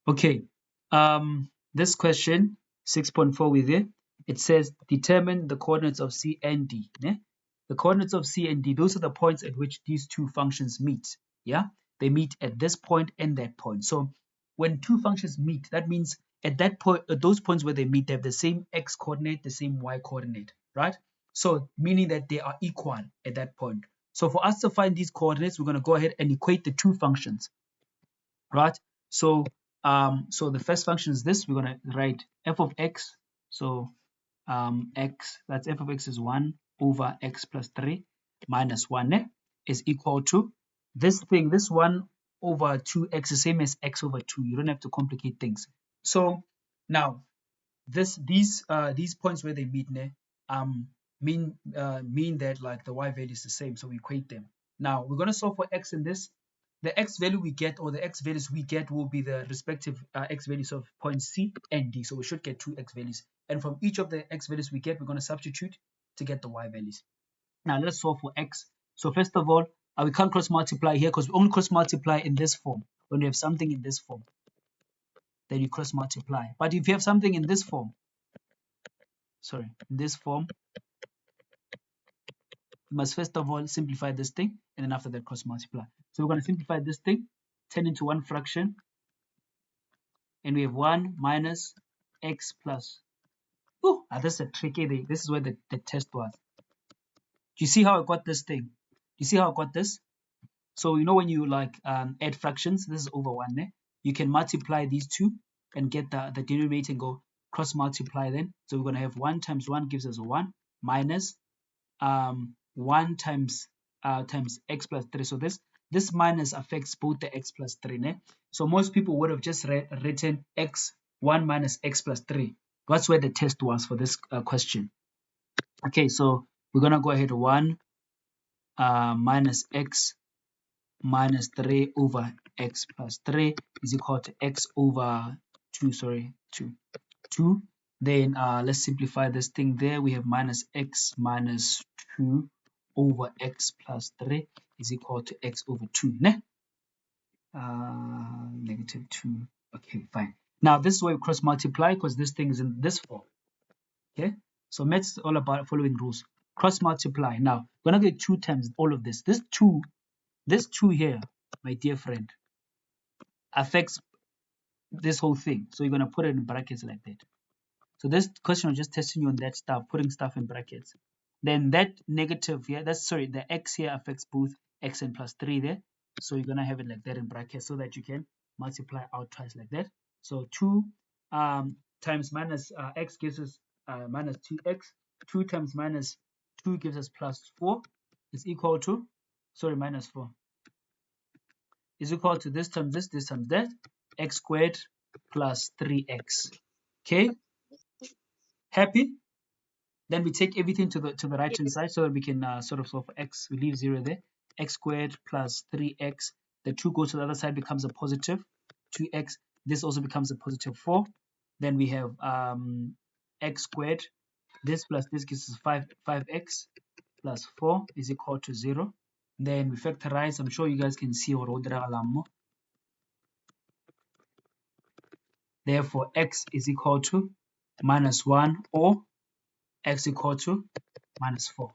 Okay, this question 6.4 with it. It says determine the coordinates of C and D. Ne? The coordinates of C and D, those are the points at which these two functions meet. Yeah, they meet at this point and that point. So when two functions meet, that means at that point, at those points where they meet, they have the same x coordinate, the same y coordinate, right? So meaning that they are equal at that point. So for us to find these coordinates, we're going to go ahead and equate the two functions, right? So so the first function is this. We're going to write f of x. So x, that's f of x is 1 over x plus 3 minus 1 is equal to this thing. This 1 over 2x is the same as x over 2. You don't have to complicate things. So now these points where they meet mean that like the y value is the same, so we equate them. Now we're going to solve for x in this. The x value we get, or the x values we get, will be the respective x values of points C and D. So we should get two x values, and from each of the x values we get, we're going to substitute to get the y values. Now let's solve for x. So first of all, we can't cross multiply here because we only cross multiply in this form. When you have something in this form, then you cross multiply. But if you have something in this form, in this form, you must first of all simplify this thing, and then after that cross multiply. So we're going to simplify this thing, turn into one fraction, and we have 1 minus x plus. Oh, this is a tricky thing. This is where the test was. Do you see how I got this thing? Do you see how I got this? So you know when you like add fractions, this is over 1, eh? You can multiply these two and get the denominator and go cross multiply then. So we're going to have 1 times 1 gives us a 1 minus 1 times x plus 3. So this minus affects both the x plus 3. Ne? So most people would have just written x1 minus x plus 3. That's where the test was for this question. Okay, so we're going to go ahead 1 minus x minus 3 over x plus 3 is equal to x over 2, 2. Then let's simplify this thing there. We have minus x minus 2 over x plus 3 is equal to x over 2. Ne? Negative 2. Okay, fine. Now this is why we cross multiply because this thing is in this form. Okay, so maths is all about following rules. Cross multiply. Now we're gonna get 2 times all of this. This 2 here, my dear friend, affects this whole thing. So you're gonna put it in brackets like that. So this question was just testing you on that stuff, putting stuff in brackets. Then that negative here, the x here affects both x and plus 3 there. So you're gonna have it like that in brackets so that you can multiply out twice like that. So 2 times minus x gives us minus 2x. 2 times minus 2 gives us plus 4 is equal to, minus 4 is equal to this times this times that, x squared plus 3x. Okay, happy? Then we take everything to the right hand side so that we can sort of solve for x. We leave 0 there. X squared plus 3x. The 2 goes to the other side, becomes a positive 2x. This also becomes a positive 4. Then we have x squared. This plus this gives us 5x plus 4 is equal to 0. Then we factorize. I'm sure you guys can see what Alamo. Therefore, x is equal to minus 1 or x equal to minus 4.